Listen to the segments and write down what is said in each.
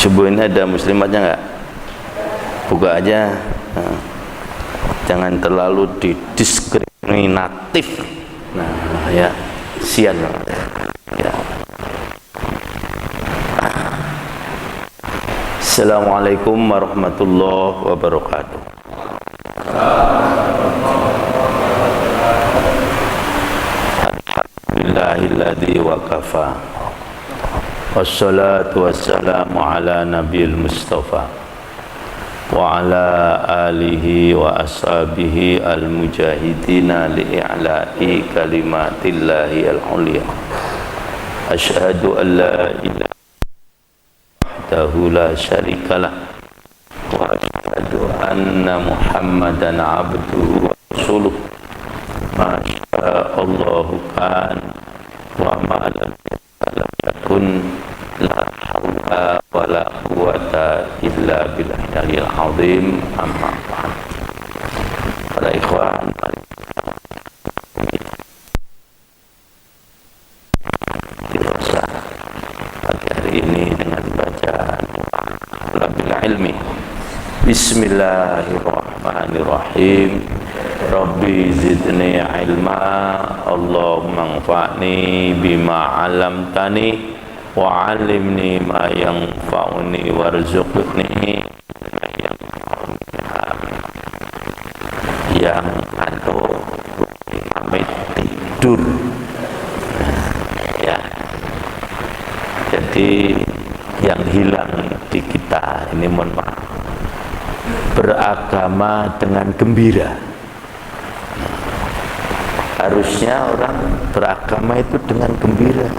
Subuh ini ada muslimatnya enggak? Buka aja. Nah, jangan terlalu didiskriminatif. Nah, ya, sian ya. Assalamualaikum warahmatullahi wabarakatuh. Alhamdulillahilladzi wa kafa. Wassalatu wassalamu ala nabiyil mustafa wa ala alihi wa ashabihi al-mujahidina li'i'la'i kalimatillahi al-ulya. Asyhadu an la ilaha wahdahu la syarikalah wa asyhadu anna Muhammadan abduhu wa rasuluh. Masya Allahu kan wa ma lam yakun la hawla wa la quwata illa billahil azim. Amma ba'd. Para ikhwan, dirasa pagi hari ini dengan bacaan Talabil Ilmi. Bismillahirrahmanirrahim. Rabbi zidni ilma, Allahumma anfa'ni bima 'allamtani wa 'allimni ma yanfa'uni warzuqni ma yanfa'uni. Yang ngantuk pamit tidur. Ya. Jadi yang hilang di kita ini, mohon maaf, beragama dengan gembira. Harusnya orang beragama itu dengan gembira.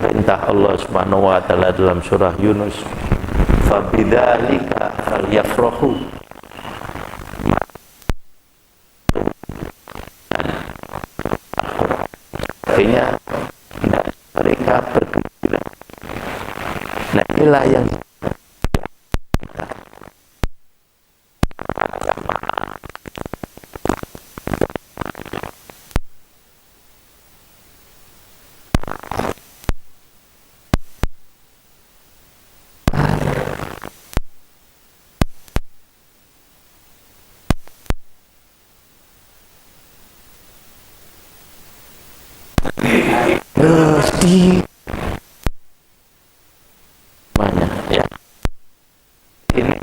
Perintah Allah Subhanahu wa taala dalam surah Yunus, "Fabidzalika falyafrahu." Artinya mereka bergembira. Nah, inilah yang mana ya ini.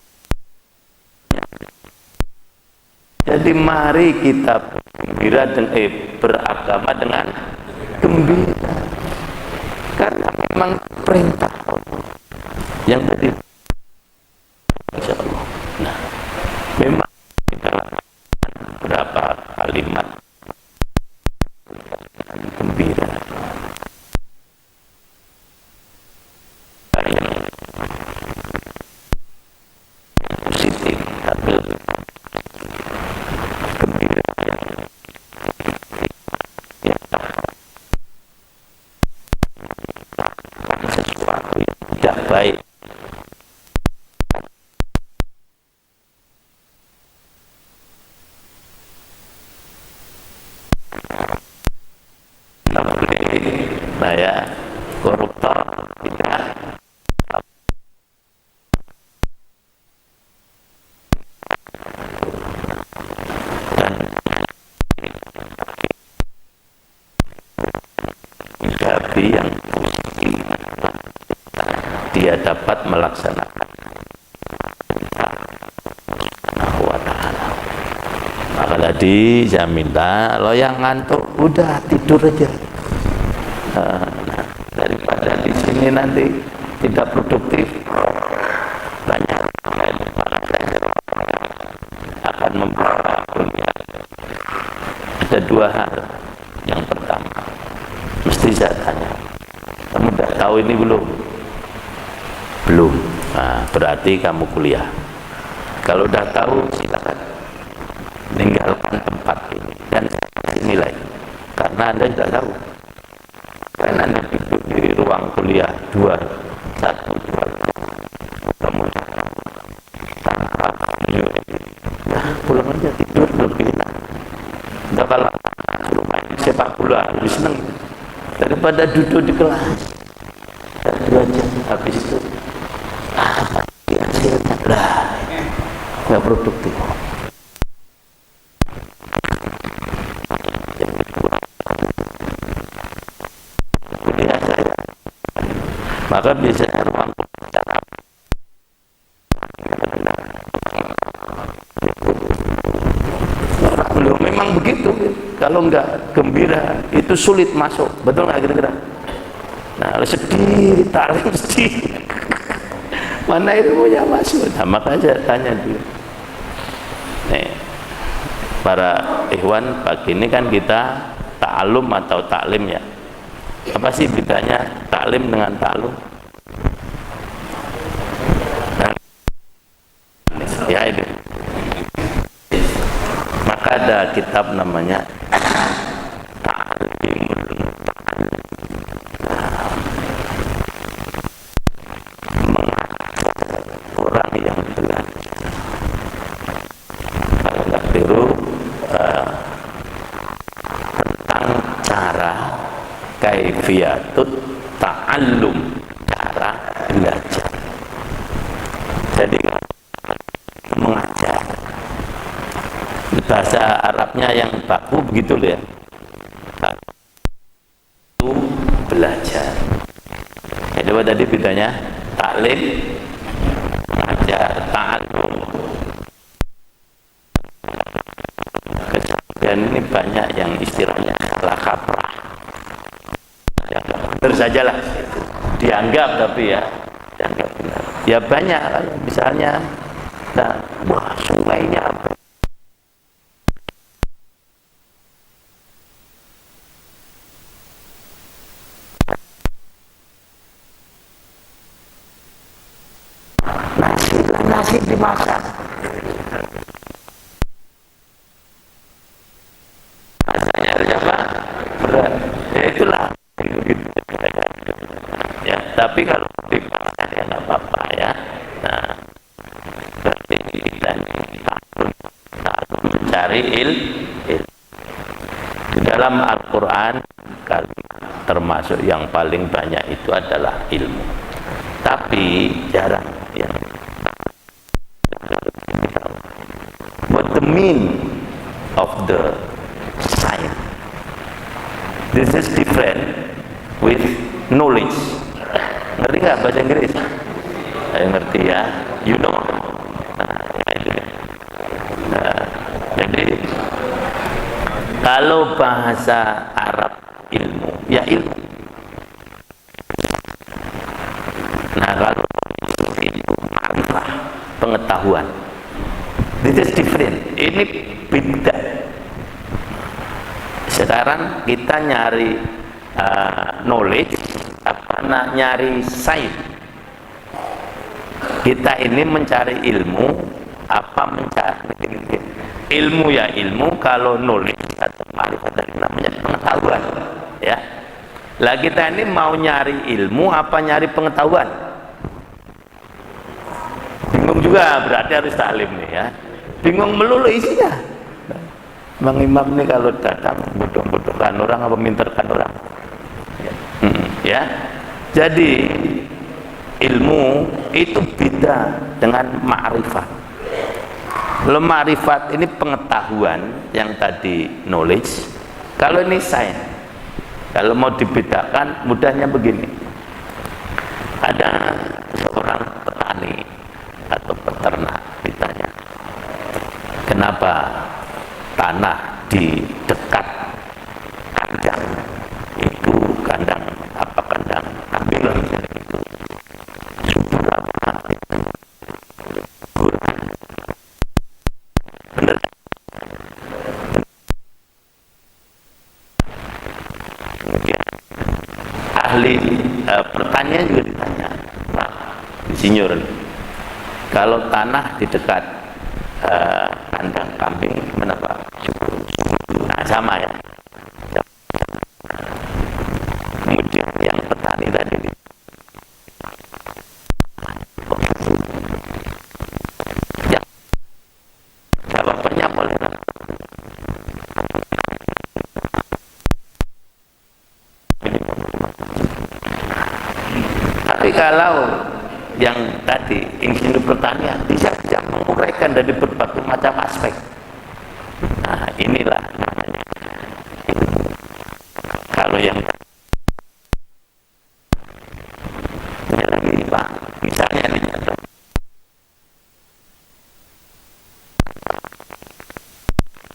Jadi mari kita bergembira dan beragama dengan gembira, karena memang perintah Allah yang tadi, insyaallah. Nah, memang kita berapa kalimat gembira yang positif, tapi gembira yang sesuatu yang tidak baik. Nah ya, koruptor tidak. Dan tapi yang positif, dia dapat melaksanakan wa ta'ala. Maka tadi saya minta, lo yang ngantuk udah tidur aja. Daripada di sini nanti tidak produktif, banyak akan membawa dunia. Ada dua hal. Yang pertama, mesti saya tanya, kamu udah tahu ini belum? Belum. Nah, berarti kamu kuliah. Kalau udah tahu, silakan tinggalkan tempat ini dan nilai, karena Anda sudah tahu. Karena Anda duduk di ruang kuliah 2, 1, 2, kamu tanpa kamu, nah pulang aja tidur lebih enak. Udah kalau rumah sepak bola lebih seneng daripada duduk di kelas. aja. Habis itu apa hasilnya lah, nggak produktif. Maka biasanya ruang pembicaraan belum, memang begitu. Kalau nggak gembira itu sulit masuk, betul nggak kira-kira? Nah, kalau sedih, tarik sedih, mana ilmunya masuk? Nah, makanya saya tanya dulu. Nih, para ikhwan, pagi ini kan kita ta'alum atau taklim ya. Apa sih bedanya taklim dengan ta'alum? Nah, ya itu. Maka ada kitab namanya orang yang belajar. Kalau nggak tiru tentang cara kaifiyatut ta'allum, cara belajar. Jadi mengajar, bahasa Arabnya yang baku begitu ya, itu belajar. Jadi apa tadi bedanya? Taklim, mengajar, ta'allum. Dan ini banyak yang istilahnya salah kaprah, yang benar sajalah dianggap, tapi ya dianggap benar. Ya banyak, misalnya nah, wah sungainya nasi dimasak, rasanya apa? Berat. Ya itulah. Ya, tapi kalau dimasak ya nggak apa-apa ya. Nah, berarti kita mencari ilmu. Di dalam Al-Quran termasuk yang paling banyak itu adalah ilmu. Tapi jarang yang what the mean of the science. This is different with knowledge. Ngerti nggak bahasa Inggris? Saya ngerti ya, you know. Jadi kalau bahasa Arab ilmu, ya ilmu. Nah kalau itu ma'rifah, pengetahuan. This is different. Ini beda. Sekarang kita nyari knowledge, nyari science. Kita ini mencari ilmu, apa mencari ilmu ya ilmu. Kalau knowledge atau ma'rifat dari namanya pengetahuan, ya. Lah kita ini mau nyari ilmu apa nyari pengetahuan? Bingung juga, berarti harus taklim nih ya. Bingung melulu isinya. Bang Imam ini kalau datang bodoh-bodohkan orang apa minterkan orang, ya. Jadi ilmu itu beda dengan ma'rifat. Kalau ma'rifat ini pengetahuan, yang tadi knowledge. Kalau ini science. Kalau mau dibedakan mudahnya begini. Ada seorang petani atau peternak ditanya, kenapa tanah di dekat kandang itu kandang apa, kandang kambing lah misalnya itu subur apa, bener. Kemudian ahli pertanian juga ditanya, Pak Insinyur, kalau tanah di dekat kandang kambing gimana Pak? Nah sama ya. Kemudian yang petani tadi ya, jawabannya boleh lah. Tapi kalau yang tadi insinyur pertanian bisa menguraikan dari berbagai macam aspek. Nah, inilah namanya. Kalau yang lagi Pak, misalnya nih,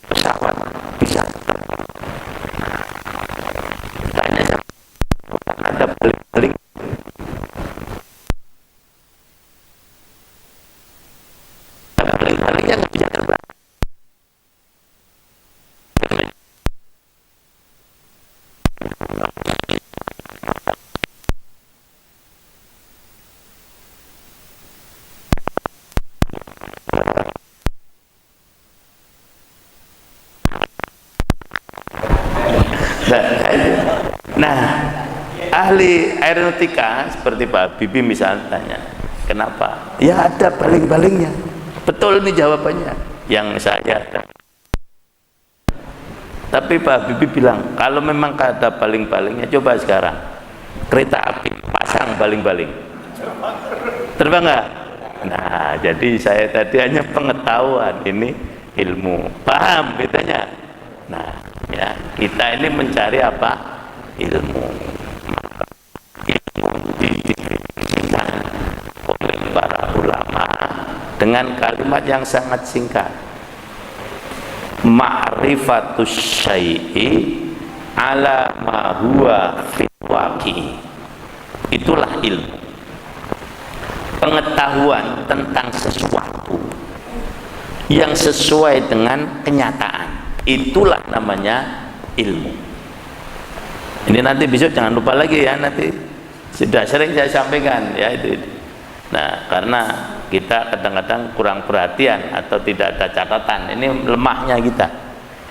pesawat bisa tanya ada balik-balik balik-baliknya nggak bisa terbang. Nah, ahli aeronautika seperti Pak Bibi misalnya tanya, kenapa? Ya ada baling-balingnya. Betul ini jawabannya yang saya ada. Tapi Pak Bibi bilang, kalau memang ada baling-balingnya, coba sekarang kereta api pasang baling-baling, terbang nggak? Nah, jadi saya tadi hanya pengetahuan, ini ilmu, paham bedanya. Nah, ya kita ini mencari apa? Ilmu. Ilmu didefinisikan oleh para ulama dengan kalimat yang sangat singkat. Ma'rifatus syai'i ala ma huwa fil waqi. Itulah ilmu. Pengetahuan tentang sesuatu yang sesuai dengan kenyataan. Itulah namanya ilmu. Ini nanti besok jangan lupa lagi ya, nanti sudah sering saya sampaikan ya itu. Nah, karena kita kadang-kadang kurang perhatian atau tidak ada catatan, ini lemahnya kita.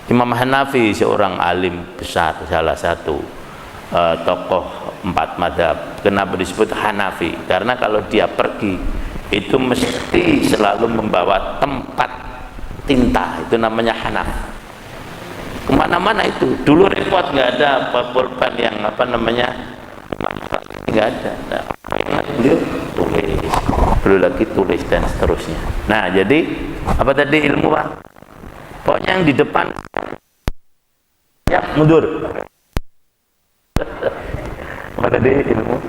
Imam Hanafi seorang alim besar, salah satu tokoh 4 mazhab. Kenapa disebut Hanafi? Karena kalau dia pergi itu mesti selalu membawa tempat tinta, itu namanya Hanaf. Kemana-mana itu dulu repot, nggak ada pulpen yang apa namanya, nggak ada. Nah, beliau tulis, belum lagi tulis dan seterusnya. Nah, jadi apa tadi ilmu Pak? Pokoknya yang di depan ya mundur. Apa tadi ilmu?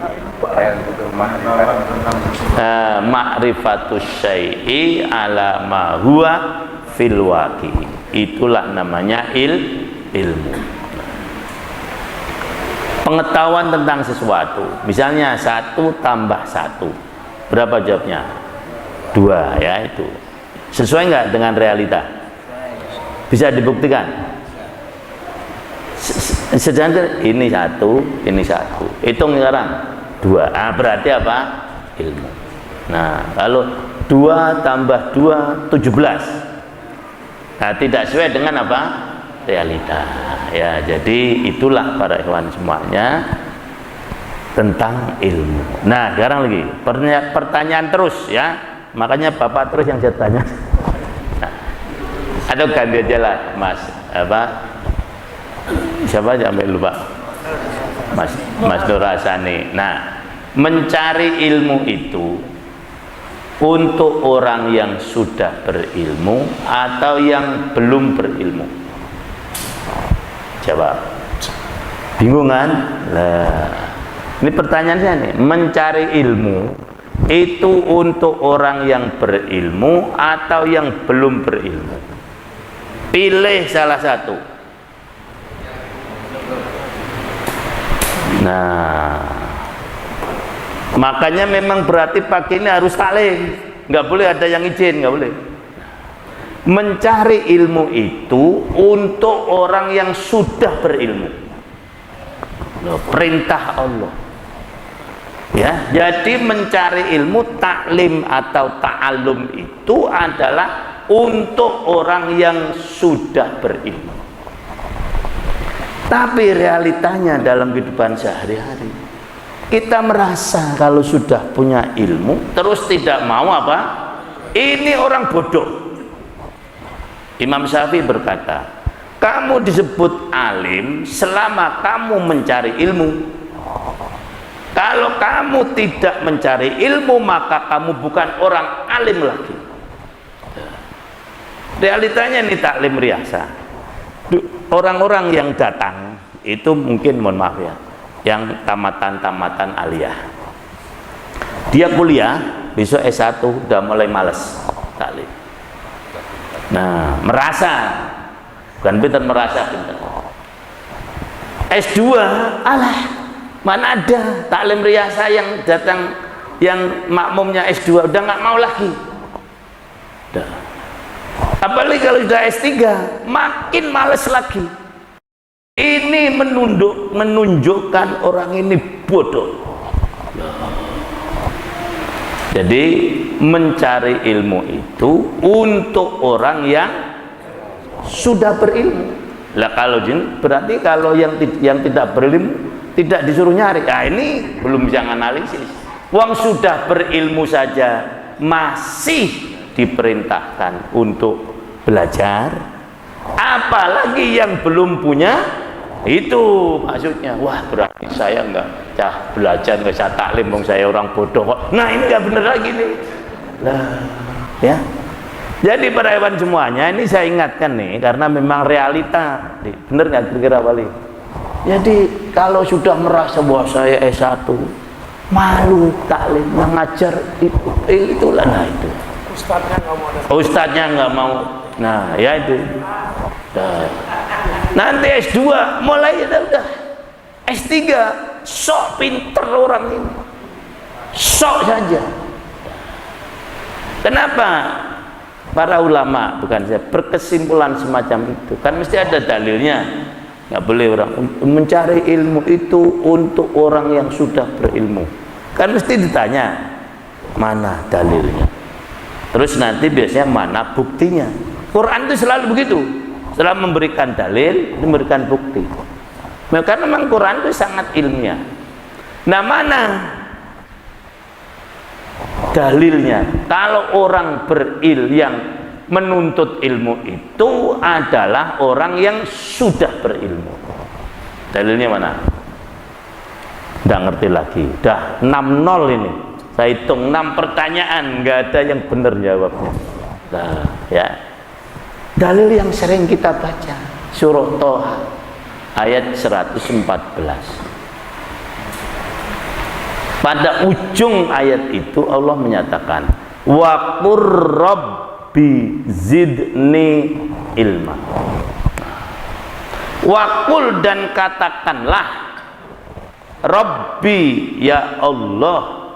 Ma'rifatus syai'i ala ma huwa fil waqi. Itulah namanya ilmu. Pengetahuan tentang sesuatu. Misalnya 1 tambah 1 berapa jawabnya? 2 ya, itu sesuai nggak dengan realita? Bisa dibuktikan? Sedangkan ini 1, ini 1, hitung sekarang 2. Berarti apa? Ilmu. Nah, kalau 2 tambah 2 17. Nah, tidak sesuai dengan apa? Realita. Ya, jadi itulah para ikhwan semuanya tentang ilmu. Nah, sekarang lagi pertanyaan terus ya. Makanya Bapak terus yang saya tanya. Nah, atau ganti aja lah, Mas. Apa? Siapa sampai lupa? Mas Nur Hasani. Nah, mencari ilmu itu untuk orang yang sudah berilmu atau yang belum berilmu? Jawab. Bingung kan? Nah, ini pertanyaan saya nih. Mencari ilmu itu untuk orang yang berilmu atau yang belum berilmu? Pilih salah satu. Nah, makanya memang berarti pagi ini harus taklim, nggak boleh ada yang izin, nggak boleh. Mencari ilmu itu untuk orang yang sudah berilmu. Loh, perintah Allah. Ya, jadi mencari ilmu, taklim atau ta'alum itu adalah untuk orang yang sudah berilmu. Tapi realitanya dalam kehidupan sehari-hari, kita merasa kalau sudah punya ilmu terus tidak mau apa? Ini orang bodoh. Imam Syafi'i berkata, kamu disebut alim selama kamu mencari ilmu. Kalau kamu tidak mencari ilmu, maka kamu bukan orang alim lagi. Realitanya ini taklim riasa. Orang-orang yang datang itu mungkin, mohon maaf ya, yang tamatan aliyah, dia kuliah, besok S1 udah mulai males taklim. Nah, merasa, bukan pintar, merasa pintar. S2, alah, mana ada taklim riasa yang datang, yang makmumnya S2 udah nggak mau lagi. Udah. Apalagi kalau sudah S3, makin males lagi. Ini menunjukkan orang ini bodoh. Jadi mencari ilmu itu untuk orang yang sudah berilmu. Lah kalau berarti kalau yang tidak berilmu tidak disuruh nyari. Nah, ini belum bisa analisis. Wong sudah berilmu saja masih diperintahkan untuk belajar, apalagi yang belum punya. Itu maksudnya, wah berarti saya nggak cah belajar, nggak saya taklim, dong saya orang bodoh kok. Nah ini nggak bener lagi nih. Lah, ya. Jadi para hewan semuanya, ini saya ingatkan nih, karena memang realita. Bener nggak kira-kira Wali? Jadi kalau sudah merasa bahwa saya S1, malu taklim, mengajar itulah, nah itu. Ustadznya nggak mau. Nah ya itu. Nah, nanti S2 mulai udah S3 sok pinter orang ini, sok saja. Kenapa para ulama, bukan saya, berkesimpulan semacam itu? Kan mesti ada dalilnya. Nggak boleh orang mencari ilmu itu untuk orang yang sudah berilmu. Kan mesti ditanya mana dalilnya, terus nanti biasanya mana buktinya. Quran itu selalu begitu. Setelah memberikan dalil, memberikan bukti. Karena memang Quran itu sangat ilmiah. Nah, mana dalilnya? Kalau orang yang menuntut ilmu itu adalah orang yang sudah berilmu. Dalilnya mana? Nggak ngerti lagi. Udah 6-0 ini. Saya hitung 6 pertanyaan, nggak ada yang benar jawabnya. Nah, ya. Dalil yang sering kita baca, surah Toha ayat 114. Pada ujung ayat itu Allah menyatakan, wa qur rabbi zidni ilma. Wa qul, dan katakanlah, Rabbi, ya Allah,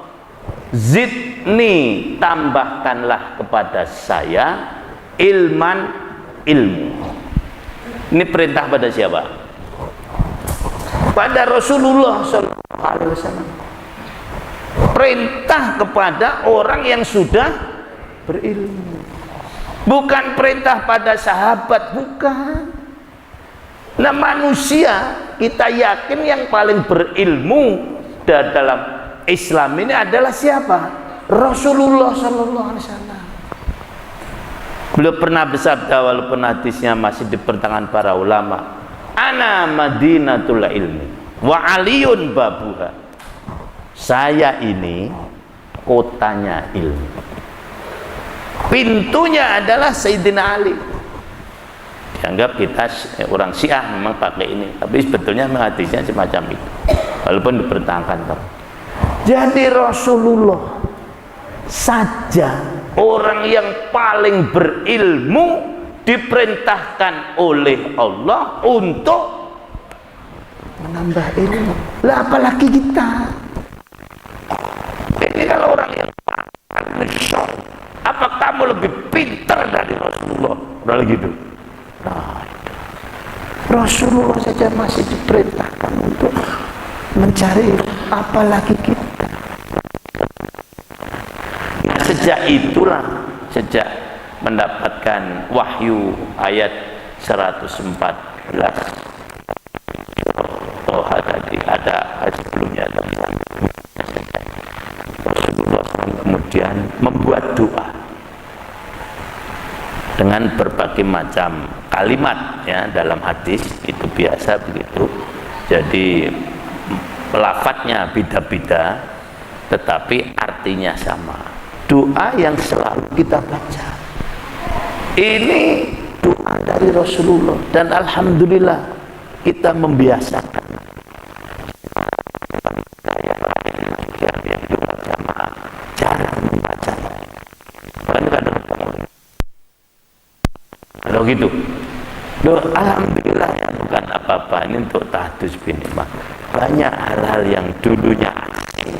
zidni, tambahkanlah kepada saya ilman, ilmu. Ini perintah pada siapa? Pada Rasulullah SAW. Perintah kepada orang yang sudah berilmu. Bukan perintah pada sahabat, bukan. Nah, manusia kita yakin yang paling berilmu dalam Islam ini adalah siapa? Rasulullah SAW. Beliau pernah bersabda, walaupun hadisnya masih di pertengahan para ulama, ana madinatul ilmi wa aliyun babuha. Saya ini kotanya ilmu, pintunya adalah Sayyidina Ali. Dianggap kita orang Syiah memang pakai ini, tapi sebetulnya hadisnya semacam itu, walaupun dipertahankan. Jadi Rasulullah saja orang yang paling berilmu diperintahkan oleh Allah untuk menambah ilmu. Lah apalagi kita. Ini kalau orang yang paling shock, apa kamu lebih pintar dari Rasulullah? Udah gitu. Nah, Rasulullah saja masih diperintahkan untuk mencari, apalagi kita. Sejak itulah, sejak mendapatkan wahyu ayat 114 Toha tadi, ada sebelumnya tentang Rasulullah SAW kemudian membuat doa dengan berbagai macam kalimat, ya, dalam hadis itu biasa begitu. Jadi lafadznya beda-beda tetapi artinya sama. Doa yang selalu kita baca ini doa dari Rasulullah, dan alhamdulillah kita membiasakan. Jarang membaca. Kalau gitu, alhamdulillah ya, bukan apa-apa, ini untuk tahdus bin nikmah. Banyak hal-hal yang dulunya asing,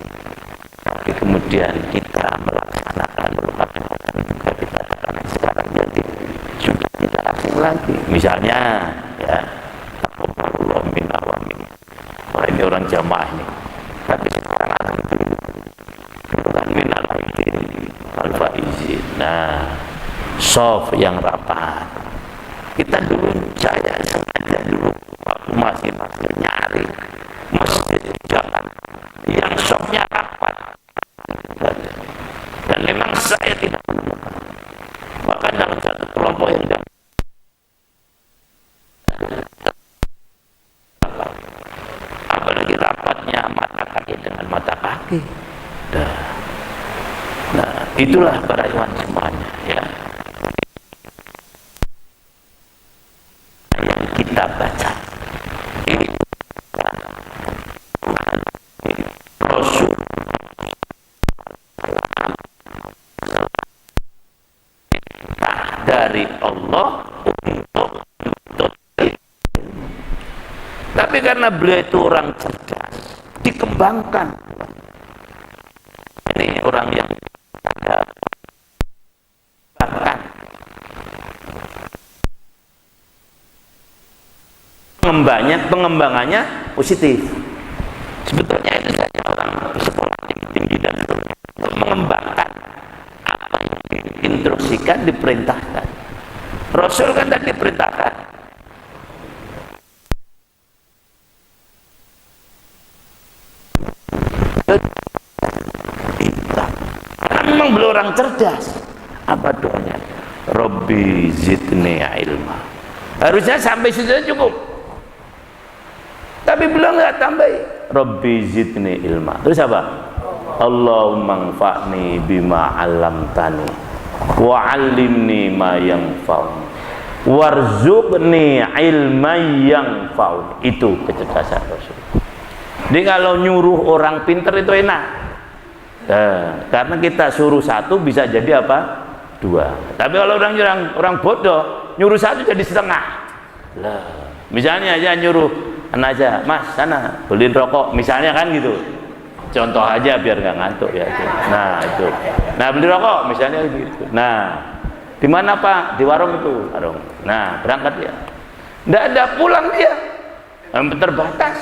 tapi kemudian kita melaksanakan juga kita katakan sekarang jadi sudah tidak asing lagi. Misalnya ya, taqabbalallahu minna wa minkum. Wah, ini orang jamaah ini, tapi sekarang alhamdulillah bukan minal aidin wal faizin. Nah, soft yang rapat. Kita dulu, saya sengaja dulu waktu masih nyari masjid jalan yang softnya rapat, dan memang saya tidak menemukan. Bahkan dalam satu kelompok yang apalagi rapatnya mata kaki dengan mata kaki. Nah, itulah para ikhwan semuanya ya, yang kita baca ini Rasul dari Allah untuk tapi karena beliau itu orang cerdas, dikembangkan. Ini orang yang ada bahkan pengembangannya positif. Sebetulnya itu saja orang sekolah tinggi dan untuk mengembangkan apa yang diinstruksikan, diperintahkan. Rasul kan tadi diperintahkan memang beliau orang cerdas. Apa doanya? Rabbi zidni ilma. Harusnya sampai situ cukup, tapi beliau nggak tambah. Rabbi zidni ilma. Terus apa? Allahumma anfa'ni bima 'allamtani wa 'allimni ma yanfa'uni warzuqni ilman yanfa'uni. Itu kecerdasan Rasul. Jadi kalau nyuruh orang pinter itu enak. Karena kita suruh satu bisa jadi apa? Dua. Tapi kalau orang bodoh nyuruh satu jadi setengah. Lah, misalnya aja nyuruh anak aja, Mas sana beliin rokok, misalnya kan gitu. Contoh aja biar nggak ngantuk ya. Nah itu. Nah beli rokok misalnya gitu. Nah di mana Pak? Di warung itu. Warung. Nah berangkat dia. Nggak ada pulang dia. Terbatas.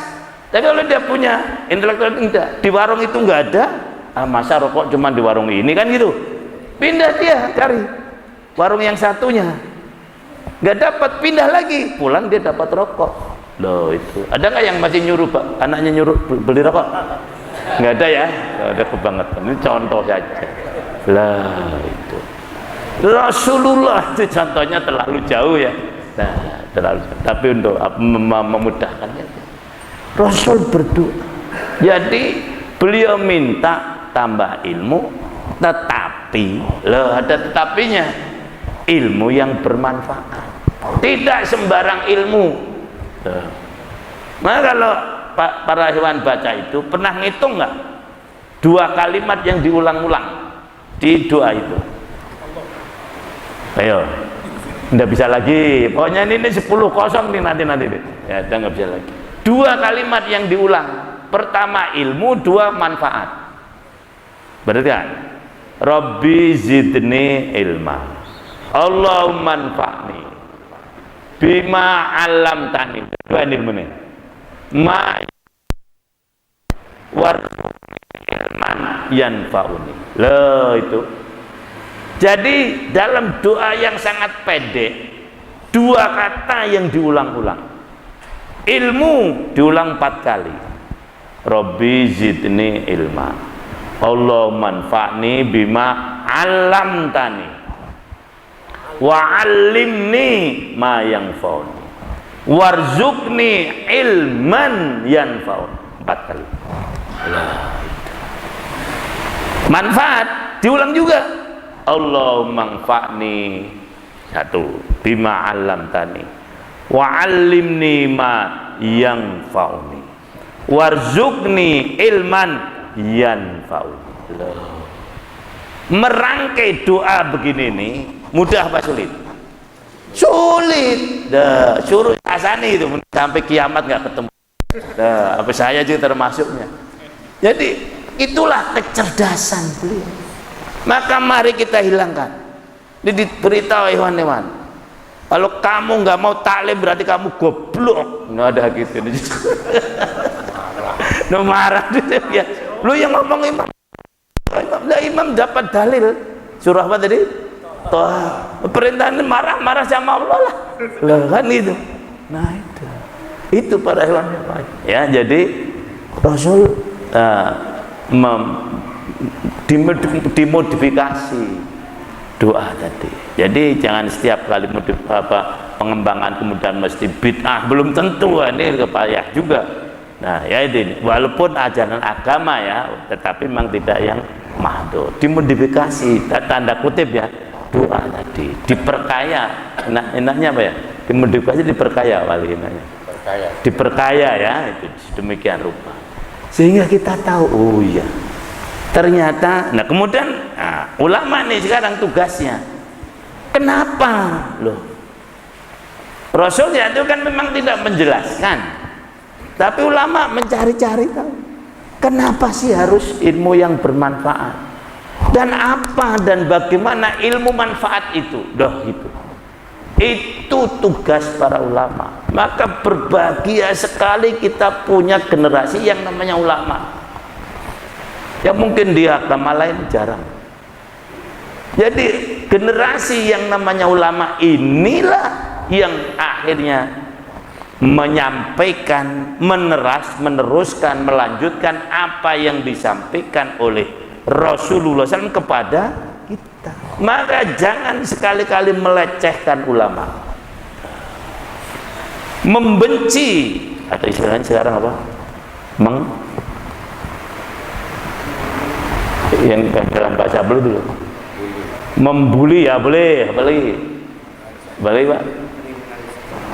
Tapi kalau dia punya intelektual tidak, di warung itu nggak ada. Masa rokok cuma di warung ini kan gitu, pindah dia cari warung yang satunya, nggak dapat, pindah lagi, pulang dia dapat rokok. Loh itu ada nggak yang masih nyuruh Pak, anaknya nyuruh beli rokok? Nggak ada ya, nggak ada kebangetan. Ini contoh saja lah. Itu Rasulullah itu contohnya terlalu jauh ya. Nah terlalu, tapi untuk memudahkannya Rasul berdoa. Jadi beliau minta tambah ilmu, tetapi ada tetapinya, ilmu yang bermanfaat, tidak sembarang ilmu. Nah kalau para hewan baca itu pernah ngitung nggak dua kalimat yang diulang-ulang di doa itu? Ayo, nggak bisa lagi, pokoknya ini 10-0 nih nanti ya, udah nggak bisa lagi. Dua kalimat yang diulang, pertama ilmu, dua manfaat. Berarti kan Rabbi zidni ilma, Allahumma anfa'ni bima 'allamtani. Dua ilmu nih. Ma warzuqni ilman yanfa'uni. Loh itu. Jadi dalam doa yang sangat pendek, dua kata yang diulang-ulang. Ilmu diulang 4 kali. Rabbi zidni ilma, Allahumma anfa'ni bima 'allamtani wa 'allimni ma yanfa'uni warzuqni ilman yanfa'uni. 4 kali. Manfaat diulang juga. Allahumma anfa'ni satu bima 'allamtani wa 'allimni ma yanfa'uni warzuqni ilman yanfa'uni. Merangkai doa begini nih mudah apa sulit? Sulit. Dah suruh asani itu sampai kiamat nggak ketemu. Dah apa saya juga termasuknya. Jadi itulah kecerdasan beliau. Maka mari kita hilangkan. Diberitahu hewan-hewan, kalau kamu nggak mau taklim berarti kamu goblok. Nggak ada gitu. No marah ya. Lu yang ngomong imam. Imam dapat dalil surah apa tadi? Toha. Perintahan marah-marah sama Allah lah. Lah kan itu. Nah itu para hewan-hewan. Ya jadi Rasul dimodifikasi doa tadi. Jadi jangan setiap kali pengembangan kemudian mesti bid'ah, belum tentu ini kepayah juga. Nah ya ini walaupun ajaran agama ya, tetapi memang tidak yang mahdo, dimodifikasi tanda kutip ya doa tadi, diperkaya. Enaknya apa ya? Dimodifikasi diperkaya wali enaknya. Diperkaya ya, itu demikian rupa. Sehingga kita tahu, oh iya. Ternyata, nah kemudian ulama nih sekarang tugasnya. Kenapa loh? Rasulnya itu kan memang tidak menjelaskan, tapi ulama mencari-cari tahu. Kenapa sih harus ilmu yang bermanfaat? Dan apa dan bagaimana ilmu manfaat itu? Itu tugas para ulama. Maka berbahagia sekali kita punya generasi yang namanya ulama. Ya mungkin di agama lain jarang. Jadi generasi yang namanya ulama inilah yang akhirnya menyampaikan, meneruskan, melanjutkan apa yang disampaikan oleh Rasulullah SAW kepada kita. Maka jangan sekali-kali melecehkan ulama, membenci, atau istilahnya sekarang apa? Yang dalam bahasa beli dulu, membuli ya boleh Pak.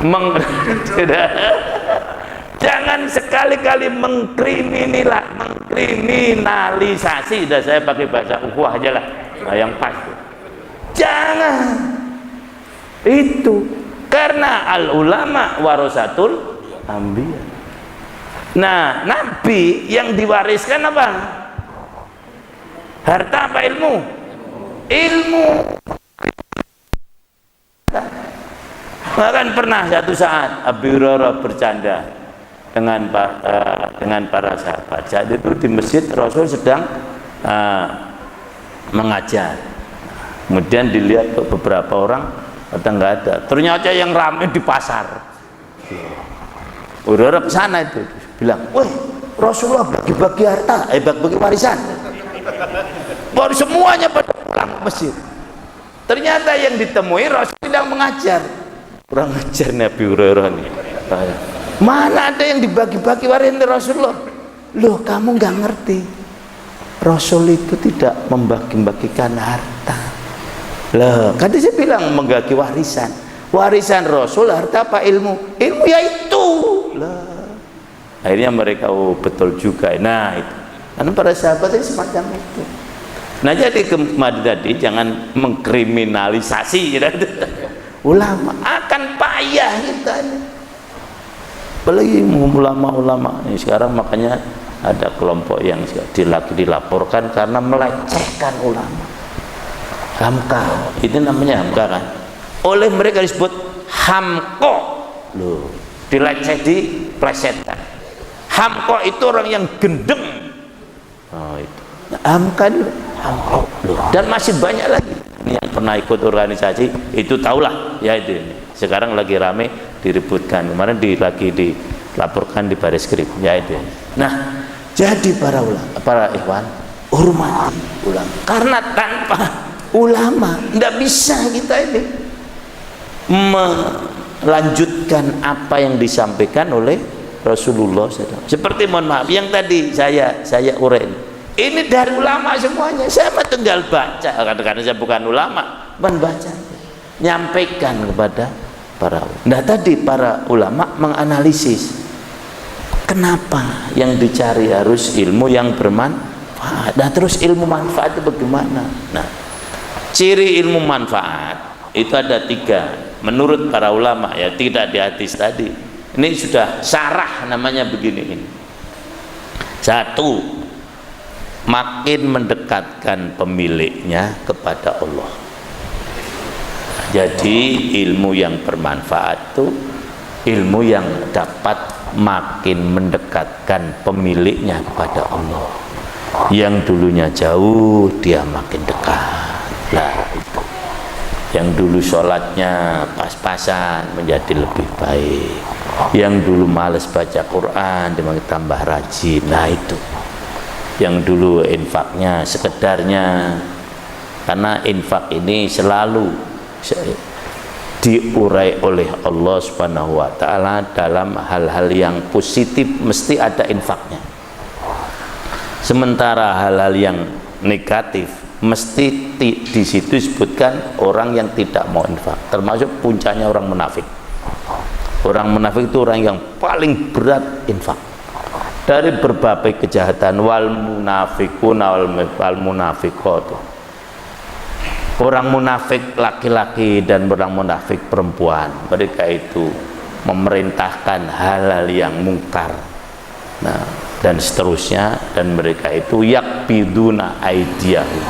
Tidak. Jangan sekali-kali mengkriminalisasi. Dan saya pakai bahasa ukhuwah aja lah, yang pas. Jangan itu, karena al ulama warasatul anbiya. Nah, nabi yang diwariskan apa? Harta apa ilmu? Ilmu. Bahkan pernah satu saat Abu Hurairah bercanda dengan para sahabat. Saat itu di masjid Rasul sedang mengajar. Kemudian dilihat beberapa orang, datang nggak ada. Ternyata yang ramai di pasar. Abu Hurairah ke sana itu bilang, "Woi, Rasulullah bagi-bagi harta, bagi-bagi warisan." Baru semuanya pada pulang ke masjid. Ternyata yang ditemui Rasul sedang mengajar. Kurang ajar Nabi Hurairah nih. Mana ada yang dibagi-bagi warisan Rasulullah? Loh, kamu nggak ngerti. Rasul itu tidak membagi-bagikan harta. Loh, kan saya bilang membagi warisan. Warisan Rasul harta apa ilmu? Ilmu ya itu. Lah. Akhirnya mereka betul juga. Nah, itu. Karena para sahabat itu semacam itu. Nah, jadi kemarin tadi jangan mengkriminalisasi gitu. Ulama akan payah kita ini. Apalagi ulama-ulama ini sekarang, makanya ada kelompok yang dilaporkan karena melecehkan ulama. Hamka, itu namanya hamka kan? Oleh mereka disebut hamko. Loh, dileceh, diplesetkan. Hamko itu orang yang gendeng. Oh, itu. Nah, hamka itu hamko. Loh, dan masih banyak lagi. Ini yang pernah ikut organisasi itu tahulah ya itu ini. Sekarang lagi rame diributkan, kemarin lagi dilaporkan di baris krim ya itu ini. Nah, jadi para ikhwan hormati ulama, karena tanpa ulama tidak bisa kita ini melanjutkan apa yang disampaikan oleh Rasulullah SAW. Seperti mohon maaf yang tadi saya uraikan, ini dari ulama semuanya. Saya tinggal baca, karena saya bukan ulama, membaca, nyampaikan kepada para ulama. Nah tadi para ulama menganalisis kenapa yang dicari harus ilmu yang bermanfaat. Nah terus ilmu manfaat itu bagaimana? Nah ciri ilmu manfaat itu ada 3 menurut para ulama, ya tidak di hadis tadi. Ini sudah syarah namanya begini ini. 1, makin mendekatkan pemiliknya kepada Allah. Jadi ilmu yang bermanfaat itu ilmu yang dapat makin mendekatkan pemiliknya kepada Allah. Yang dulunya jauh dia makin dekat. Lah itu. Yang dulu sholatnya pas-pasan menjadi lebih baik. Yang dulu malas baca Quran dia makin tambah rajin. Nah itu. Yang dulu infaknya sekedarnya, karena infak ini selalu diurai oleh Allah Subhanahu wa taala dalam hal-hal yang positif mesti ada infaknya. Sementara hal-hal yang negatif mesti di situ disebutkan orang yang tidak mau infak, termasuk puncaknya orang munafik. Orang munafik itu orang yang paling berat infak. Dari berbagai kejahatan, wal munafiqun wal munafiqat. Orang munafik laki-laki dan orang munafik perempuan, mereka itu memerintahkan hal-hal yang mungkar. Nah, dan seterusnya, dan mereka itu yakbiduna aidiyahum,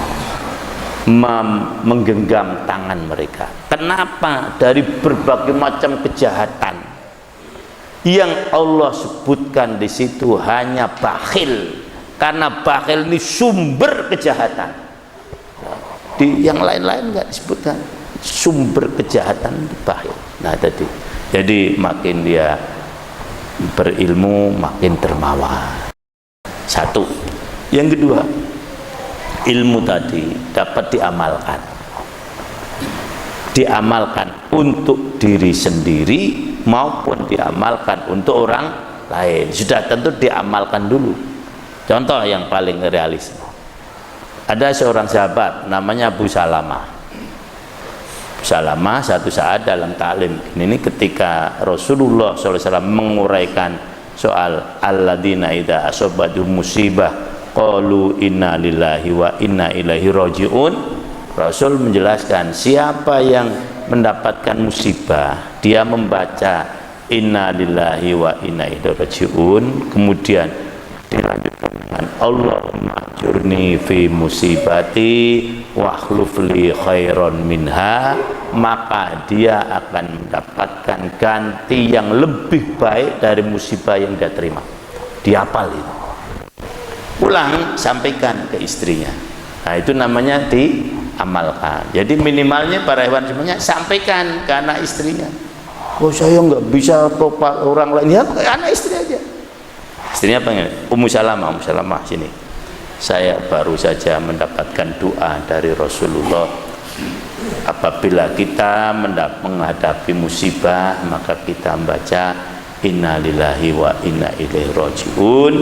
menggenggam tangan mereka. Kenapa? Dari berbagai macam kejahatan yang Allah sebutkan di situ hanya bakhil, karena bakhil ini sumber kejahatan. Di yang lain-lain nggak disebutkan sumber kejahatan bakhil. Nah tadi, jadi makin dia berilmu makin dermawan. 1. Yang kedua, ilmu tadi dapat diamalkan untuk diri sendiri maupun diamalkan untuk orang lain. Sudah tentu diamalkan dulu. Contoh yang paling realis, ada seorang sahabat namanya Abu Salamah. Satu saat dalam taklim ini ketika Rasulullah SAW menguraikan soal alladzina idza asabatuhum musibah qalu inna lillahi wa inna ilaihi rajiun, Rasul menjelaskan siapa yang mendapatkan musibah dia membaca inna lillahi wa inna ilaihi rajiun, kemudian dilanjutkan dengan Allahumma ajurni fi musibati wakhluf li khairon minha, maka dia akan mendapatkan ganti yang lebih baik dari musibah yang dia terima. Dihafal itu, pulang sampaikan ke istrinya. Nah itu namanya diamalkan. Jadi minimalnya para hewan semuanya sampaikan ke anak istrinya. Oh saya nggak bisa topak orang lain, ya anak istri aja. Istrinya pengen, Ummu Salamah sini. Saya baru saja mendapatkan doa dari Rasulullah. Apabila kita menghadapi musibah, maka kita membaca inna lillahi wa inna ilaihi rajiun,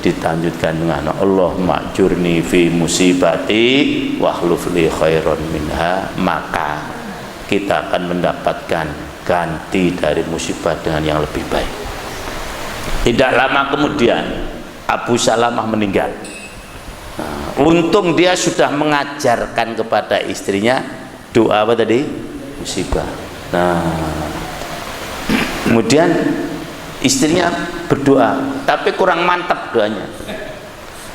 ditanjutkan dengan Allahumma ajurni fi musibati wakhluf li khairon minha, maka kita akan mendapatkan ganti dari musibah dengan yang lebih baik. Tidak lama kemudian Abu Salamah meninggal. Nah, untung dia sudah mengajarkan kepada istrinya doa apa tadi? Musibah. Nah, kemudian istrinya berdoa, tapi kurang mantap doanya,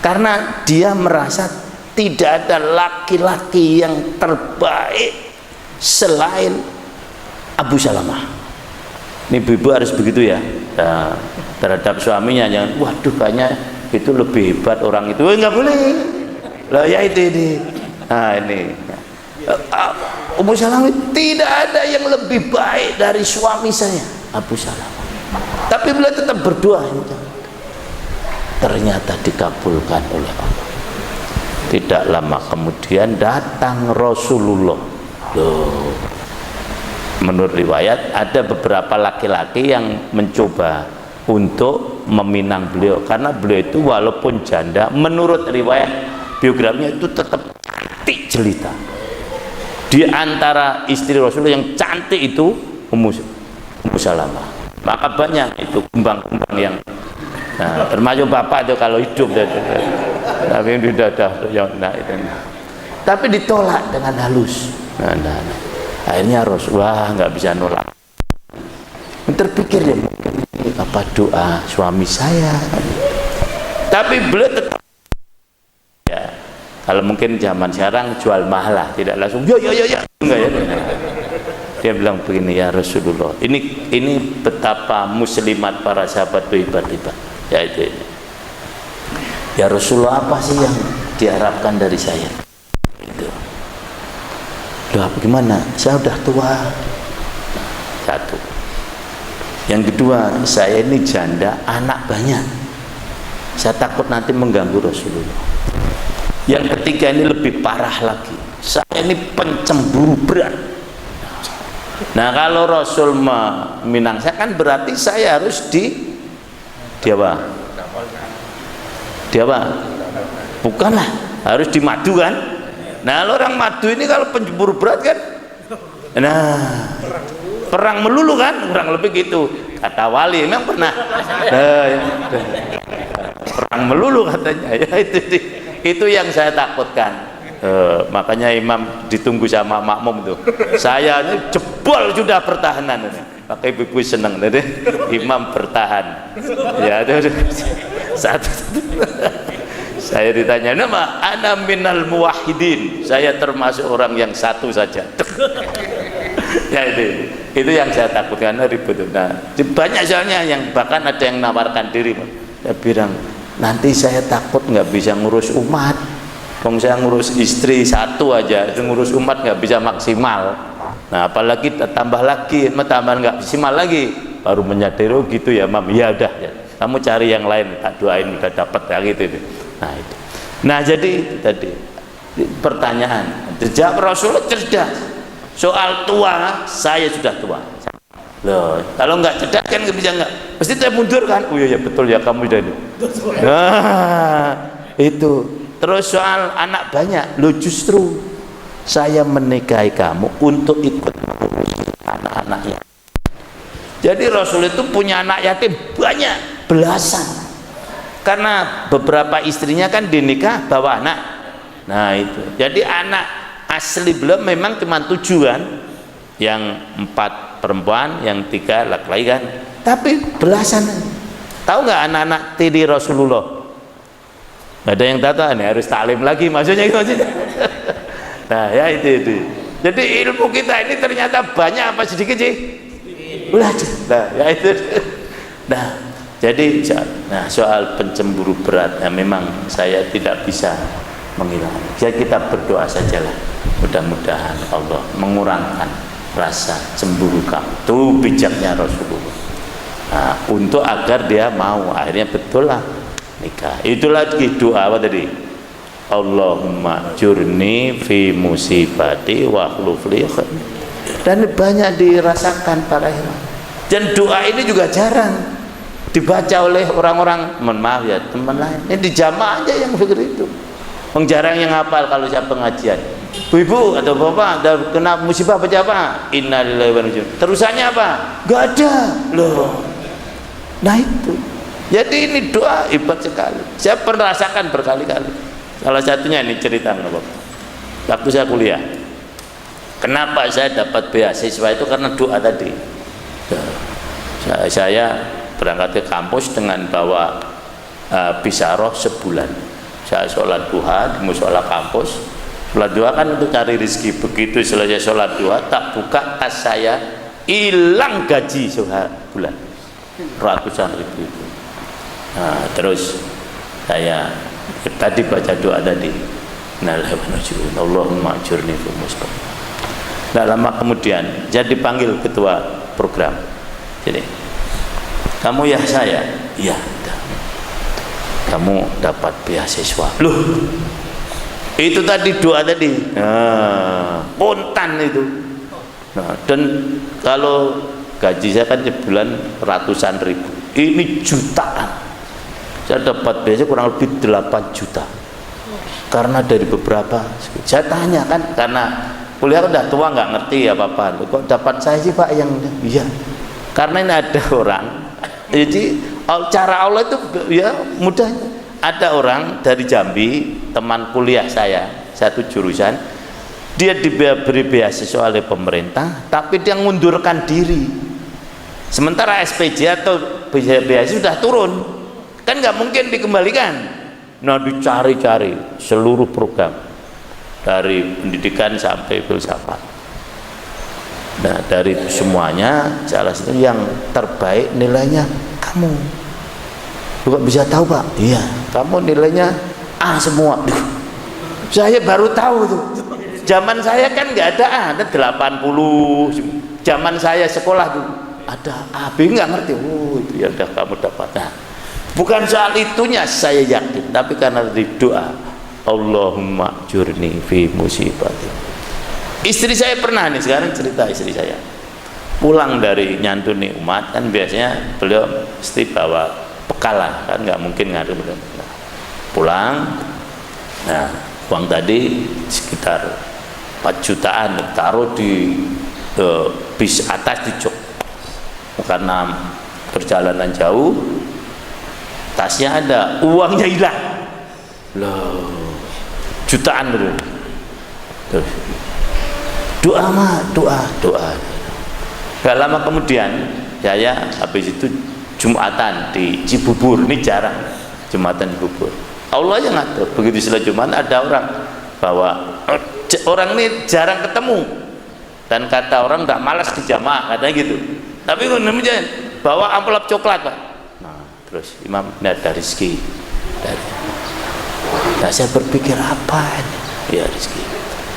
karena dia merasa tidak ada laki-laki yang terbaik selain Abu Salamah. Ini ibu-ibu harus begitu ya, nah, terhadap suaminya, jangan waduh kayaknya itu lebih hebat orang itu, nggak boleh lah ya itu ini. Nah ini Ummu Salamah, tidak ada yang lebih baik dari suami saya Abu Salamah, tapi beliau tetap berdoa. Ternyata dikabulkan oleh Allah. Tidak lama kemudian datang Rasulullah. Menurut riwayat ada beberapa laki-laki yang mencoba untuk meminang beliau, karena beliau itu walaupun janda, menurut riwayat biografinya itu tetap cantik jelita. Di antara istri Rasulullah yang cantik itu Ummu Salamah. Maka banyak itu kumbang-kumbang yang, nah, termasuk bapak itu kalau hidup, tapi sudah nah, itu. Tapi ditolak dengan halus. Nah. Akhirnya Rasulullah nggak bisa nolak. Terpikir dia, apa doa suami saya? Tapi beliau tetap, ya, kalau mungkin zaman sekarang jual mahal lah, tidak langsung ya enggak ya. Dia bilang begini, ya Rasulullah, ini betapa muslimat para sahabat itu hebat-hebat. Ya itu ini. Ya Rasulullah, apa sih yang diharapkan dari saya? Itu. Loh, gimana? Saya udah tua. Satu. Yang kedua, saya ini janda, anak banyak. Saya takut nanti mengganggu Rasulullah. Yang ketiga ini lebih parah lagi. Saya ini pencemburu berat. Nah, kalau Rasul meminang saya kan berarti saya harus di apa? Bukanlah, harus dimadu kan? Nah, orang madu ini kalau pencemburu berat kan, nah, perang melulu kan, kurang lebih gitu kata wali. Memang pernah perang melulu katanya. Ya, itu yang saya takutkan. Makanya imam ditunggu sama makmum tuh. Saya ini jebol sudah pertahanan ini. Pakai ibu seneng tadi imam bertahan. Ya, itu satu. Saya ditanya, nama ana minal muwahhidin, saya termasuk orang yang satu saja. Ya itu yang saya takutkan, ribut. Nah, banyak soalnya yang bahkan ada yang nawarkan diri. Saya bilang, nanti saya takut nggak bisa ngurus umat. Kalau saya ngurus istri satu aja, itu ngurus umat nggak bisa maksimal. Nah, apalagi tambah lagi, tambah nggak maksimal lagi, baru menyadari, oh gitu ya, Mam. Ya udah, ya. Kamu cari yang lain, tak doain udah dapat ya gitu. Nah itu. Nah jadi tadi pertanyaan, jawab Rasulullah cerdas. Soal tua, saya sudah tua. Loh, kalau nggak cerdas kan nggak bisa, nggak. Pasti saya mundur kan? Oh iya betul ya, kamu sudah ini. Nah itu. Terus soal anak banyak, lo justru saya menikahi kamu untuk ikut mengurus anak-anaknya. Jadi Rasul itu punya anak yatim banyak, belasan. Karena beberapa istrinya kan dinikah bawa anak. Nah itu. Jadi anak asli beliau memang cuma 7 kan, yang 4 perempuan, yang 3 laki-laki kan. Tapi belasan. Tahu nggak anak-anak tiri Rasulullah? Nggak ada yang tahu, ini harus taklim lagi maksudnya gitu. Nah ya itu. Jadi ilmu kita ini ternyata banyak apa sedikit sih? Belajar. Nah ya itu. Nah jadi, soal pencemburu berat, ya memang saya tidak bisa menghilangkan. Jadi kita berdoa sajalah, mudah-mudahan Allah mengurangkan rasa cemburu kamu. Itu bijaknya Rasulullah. Nah, untuk agar dia mau, akhirnya betul lah nikah. Itulah doa apa tadi? Allahumma jurni fi musibati wa akhlufli. Dan banyak dirasakan para ikhwan. Dan doa ini juga jarang dibaca oleh orang-orang, mohon maaf ya teman lain, ini di jamaah aja yang begitu itu. Jarang yang hafal kalau saya pengajian. Bu-ibu atau bapak ada kena musibah baca apa? Innalillahi wa inna ilaihi raji'un. Terusannya apa? Gak ada loh. Nah itu. Jadi ini doa hebat sekali. Saya pernah rasakan berkali-kali. Salah satunya ini cerita Bapak. Waktu saya kuliah. Kenapa saya dapat beasiswa itu karena doa tadi. Saya berangkat ke kampus dengan bawa bisaroh sebulan. Saya sholat duha di musola kampus. Sholat duha kan untuk cari rezeki. Begitu selesai sholat duha, tak buka tas saya, hilang gaji sebulan, ratusan ribu itu. Nah, terus saya tadi baca doa tadi, Allahumma ajurni fi musibati. Tidak lama kemudian jadi panggil ketua program. Jadi, kamu ya saya, iya. Kamu dapat beasiswa. Loh, itu tadi doa tadi. Nah, spontan itu. Nah, dan kalau gaji saya kan sebulan ratusan ribu. ini jutaan. Saya dapat biasanya kurang lebih 8 juta. Karena dari beberapa, saya tanya kan, karena kuliah udah tua nggak ngerti apa-apa. Kok dapat saya sih Pak yang iya? Karena ini ada orang, jadi cara Allah itu ya mudah. Ada orang dari Jambi, teman kuliah saya, satu jurusan, dia diberi beasiswa oleh pemerintah, tapi dia mengundurkan diri. Sementara SPJ atau beasiswa sudah turun, kan nggak mungkin dikembalikan. Nah, dicari-cari seluruh program dari pendidikan sampai filsafat. Nah, dari itu semuanya salah satu yang terbaik nilainya kamu. Lu kok bisa tahu Pak? Iya, kamu nilainya A semua. Saya baru tahu tuh. Zaman saya kan nggak ada A, ada 80. Zaman saya sekolah tuh ada A, B nggak ngerti. Oh, itu ya udah kamu dapat. Nah, bukan soal itunya saya yakin, tapi karena dari doa, Allahumma jurni fi musibati. Istri saya pernah nih, sekarang cerita istri saya pulang dari nyantuni umat, kan biasanya beliau mesti bawa bekal lah, kan nggak mungkin ngadu. Nah, pulang, nah uang tadi sekitar 4 jutaan taruh di bis atas di jok, karena perjalanan jauh, tasnya ada, uangnya hilang loh, jutaan dulu. Terus doa mah, doa. Gak lama kemudian saya habis itu Jumatan di Cibubur, ini jarang Jumatan di Cibubur. Allah yang ngatur, begitu setelah Jumat ada orang bawa, orang ini jarang ketemu, dan kata orang nggak malas di jamaah katanya gitu, tapi kemudian bawa amplop coklat Pak. Nah, terus Imam, ini ada rezeki dari. Nah, saya berpikir apa ini? Ya rezeki.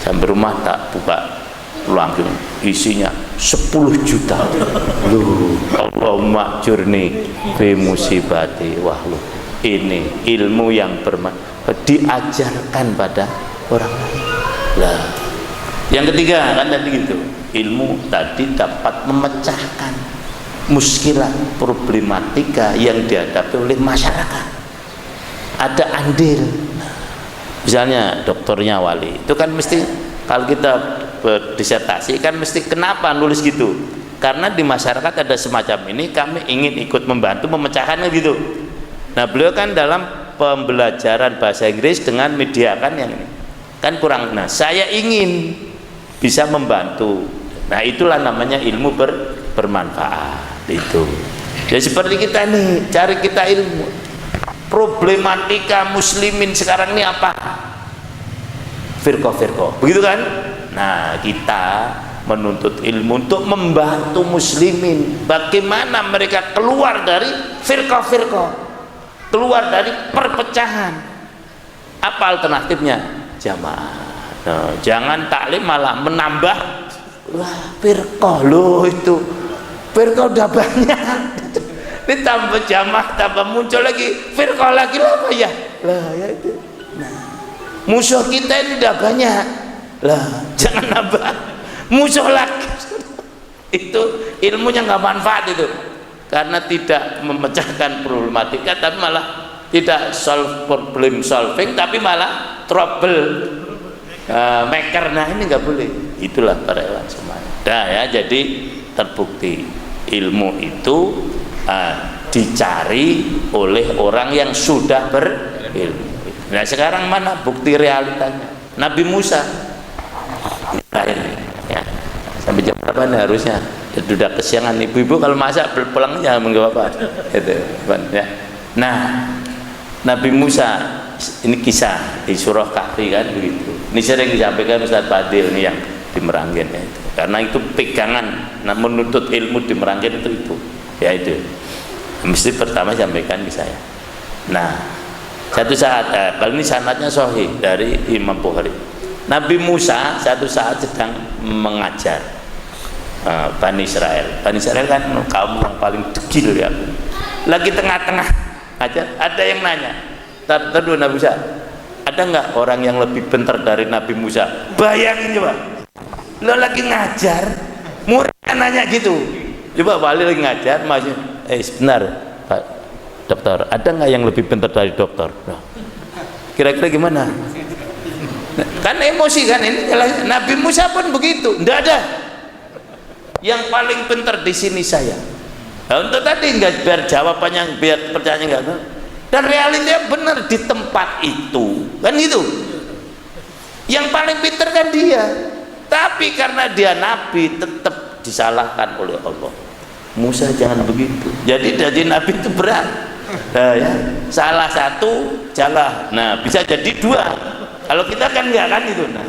Sampai rumah tak buka, langsung isinya 10 juta. Loh, Allahumma jurni fi musibati. Wah, loh, ini ilmu yang diajarkan pada orang lain. Lah, yang ketiga kan tadi gitu, ilmu tadi dapat memecahkan muskilah, problematika yang dihadapi oleh masyarakat. Ada andil. Misalnya dokternya Wali, itu kan mesti kalau kita berdisertasi kan mesti kenapa nulis gitu? Karena di masyarakat ada semacam ini, kami ingin ikut membantu memecahkannya gitu. Nah, beliau kan dalam pembelajaran bahasa Inggris dengan media kan yang ini kan kurang. Nah, saya ingin bisa membantu. Nah, itulah namanya ilmu bermanfaat itu. Ya seperti kita nih, cari kita ilmu. Problematika muslimin sekarang ini apa? Firqah, begitu kan? Nah, kita menuntut ilmu untuk membantu muslimin bagaimana mereka keluar dari firqah, keluar dari perpecahan. Apa alternatifnya? Jamaah. Nah, jangan taklim malah menambah. Wah, firqah loh, itu firqah udah banyak. Ini tambah jamaah, tambah muncul lagi firqah lagi lah, apa ya? Lah ya itu. Nah, musuh kita ini udah banyak. Lah, jangan nambah musuh lagi. Itu ilmunya nggak manfaat itu, karena tidak memecahkan problematika, tapi malah tidak problem solving, tapi malah trouble maker. Nah, ini nggak boleh. Itulah para hewan semuanya. Nah ya, jadi terbukti ilmu itu dicari oleh orang yang sudah berilmu. Nah, sekarang mana bukti realitanya? Nabi Musa ya, sampai jam berapa nih harusnya? Sudah kesiangan, ibu-ibu kalau masak pulang jangan menggap apa itu ya. Nah, Nabi Musa ini kisah di surah Kahfi kan begitu. Ini sering disampaikan Ustaz Fadil nih yang di Meranggen ya, itu. Karena itu pegangan, nah, menuntut ilmu di Meranggen itu ya itu mesti pertama sampaikan ke saya. Nah, satu saat kalau ini sanadnya sahih dari Imam Bukhari, Nabi Musa satu saat sedang mengajar Bani Israel. Bani Israel kan kaum yang paling degil ya, lagi tengah-tengah ajar, ada yang nanya, terus Nabi Musa, ada nggak orang yang lebih pintar dari Nabi Musa? Bayangin coba, lo lagi ngajar, murid nanya gitu. Coba Wali lagi ngajar, masih sebentar dokter, ada nggak yang lebih pintar dari dokter? Nah, kira-kira gimana? Kan emosi kan ini. Nabi Musa pun begitu, tidak ada yang paling pintar di sini saya. Nah, untuk tadi nggak biar jawabannya biar percaya nggak, dan realitinya benar di tempat itu kan gitu. Yang paling pintar kan dia, tapi karena dia nabi tetap disalahkan oleh Allah. Musa jangan begitu. Jadi nabi itu berat. Nah, ya, salah satu jalan. Nah, bisa jadi dua. Kalau kita kan nggak kan itu. Nah,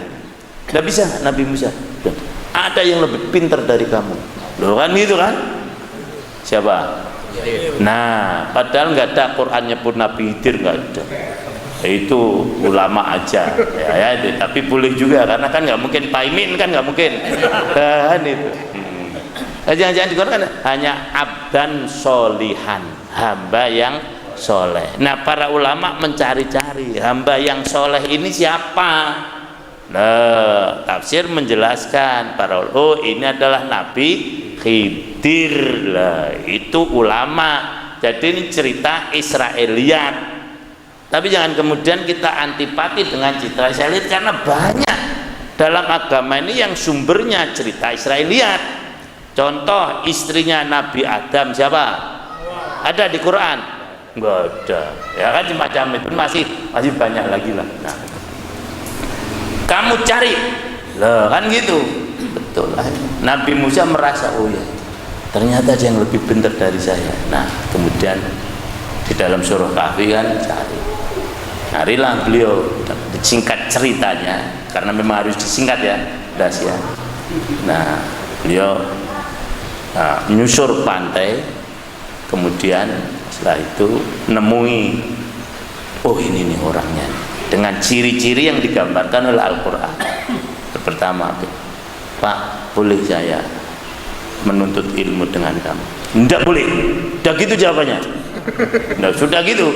nggak bisa Nabi Musa. Ada yang lebih pintar dari kamu. Loh kan gitu kan? Siapa? Nah, padahal nggak ada Qur'annya pun Nabi Khidir nggak ada. Itu ulama aja. Ya, itu. Tapi boleh juga karena kan nggak mungkin paimin kan nggak mungkin. Kan itu. Jangan-jangan di Quran kan hanya abdan solihan, hamba yang soleh. Nah, para ulama mencari-cari hamba yang soleh ini siapa. Nah, tafsir menjelaskan para ulama, ini adalah Nabi Khidir. Lah, itu ulama. Jadi ini cerita Israiliyat. Tapi jangan kemudian kita antipati dengan cerita Israiliyat karena banyak dalam agama ini yang sumbernya cerita Israiliyat. Contoh istrinya Nabi Adam siapa? Ada di Quran? Enggak ada. Ya kan semacam itu masih banyak lagi lah. Nah, kamu cari, loh kan gitu. Betul lah. Nabi Musa merasa oh ya, ternyata ada yang lebih pintar dari saya. Nah, kemudian di dalam surah Kahfi kan carilah beliau singkat ceritanya karena memang harus disingkat ya, rahasia. Nah, beliau menyusur pantai, kemudian setelah itu nemui oh ini nih orangnya dengan ciri-ciri yang digambarkan oleh Al-Quran. Pertama, Pak, boleh saya menuntut ilmu dengan kamu? Tidak boleh. Sudah gitu jawabannya. Nah, sudah gitu.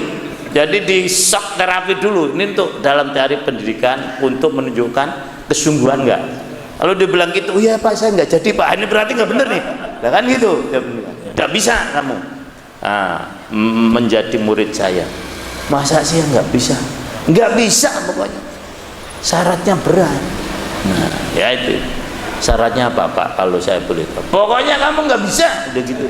Jadi di shock terapi dulu. Ini untuk dalam teori pendidikan untuk menunjukkan kesungguhan enggak. Kalau dia bilang gitu, oh ya Pak saya nggak jadi Pak, ini berarti nggak bener nih. Nah, kan gitu, nggak bisa kamu menjadi murid saya. Masa sih nggak bisa? Nggak bisa pokoknya. Syaratnya berat. Nah, ya itu. Syaratnya apa Pak? Kalau saya boleh tahu. Pokoknya kamu nggak bisa, udah gitu.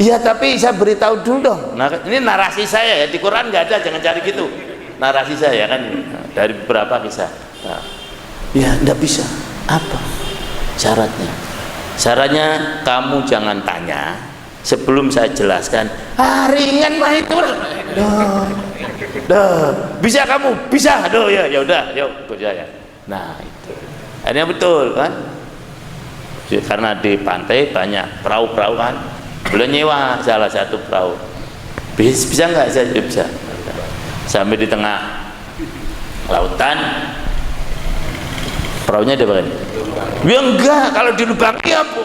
Iya tapi saya beritahu dulu dong. Nah, ini narasi saya ya di Quran nggak ada, jangan cari gitu. Narasi saya kan dari beberapa kisah. Nah, ya nggak bisa. Apa syaratnya? Syaratnya kamu jangan tanya sebelum saya jelaskan. Ringan mah itu. Bisa kamu? Bisa. Ya udah, yuk ikut saya. Nah, itu. Ini betul kan? Karena di pantai banyak perahu-perahu kan. Boleh nyewa salah satu perahu. Bisa nggak? Saya bisa. Sampai di tengah lautan. Perahunya ada bagian? Ya enggak, kalau dilubangi apa?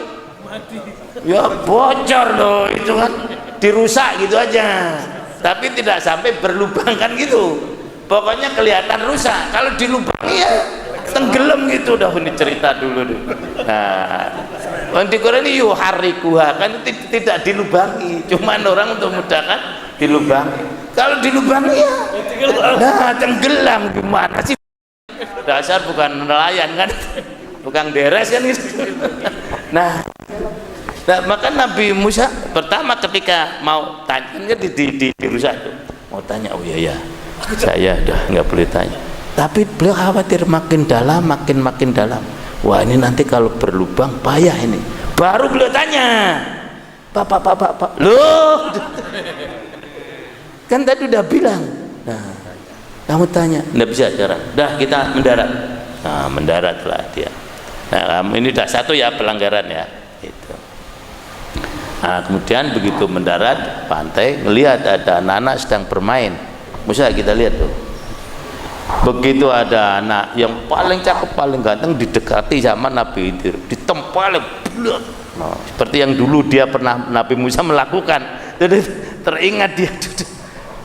Ya bocor loh itu kan, dirusak gitu aja. Tapi tidak sampai berlubang kan gitu. Pokoknya kelihatan rusak. Kalau dilubangi ya tenggelam gitu. Udah ini cerita dulu deh. Nah, di Quran ini yuharikuha kan tidak dilubangi. Cuman orang untuk mudahkan dilubangi. Kalau dilubangi ya, nah tenggelam gimana sih? Dasar bukan nelayan kan, bukan deres kan gitu. Nah, maka Nabi Musa pertama ketika mau tanya kan dirusak tuh, mau tanya oh iya ya saya udah nggak boleh tanya, tapi beliau khawatir makin dalam makin dalam, wah ini nanti kalau berlubang payah ini, baru beliau tanya pak loh kan tadi udah bilang. Nah, kamu tanya, enggak bisa cara. Dah kita mendarat. Nah, mendaratlah dia. Nah, kamu ini dah satu ya pelanggaran ya. Itu. Nah, kemudian begitu mendarat pantai, ngelihat ada anak-anak sedang bermain. Musa kita lihat tuh. Begitu ada anak yang paling cakep, paling ganteng didekati sama Nabi Khidir, ditempalin. Nah, seperti yang dulu dia pernah Nabi Musa melakukan. Jadi teringat dia.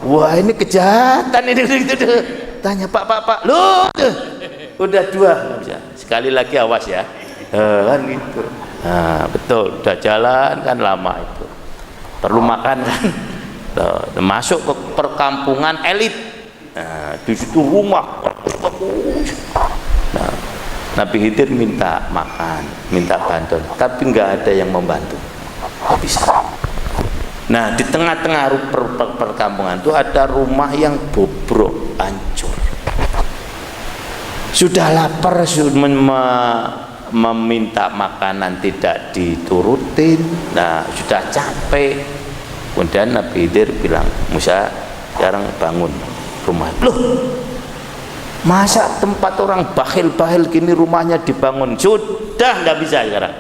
Wah ini kejahatan ini gitu. Tanya pak lu udah dua bisa. Sekali lagi awas ya kan gitu. Nah betul udah jalan kan lama itu perlu makan kan masuk ke perkampungan elit. Nah, di situ rumah bagus. Nah, Nabi Khidir minta makan, minta bantuan, tapi nggak ada yang membantu, nggak bisa. Nah, di tengah-tengah perkampungan itu ada rumah yang bobrok, hancur. Sudah lapar, sudah meminta makanan tidak diturutin. Nah, sudah capek. Kemudian Nabi Khidir bilang, Musa, sekarang bangun rumah. Loh, masa tempat orang bakhil-bakhil gini rumahnya dibangun? Sudah nggak bisa sekarang.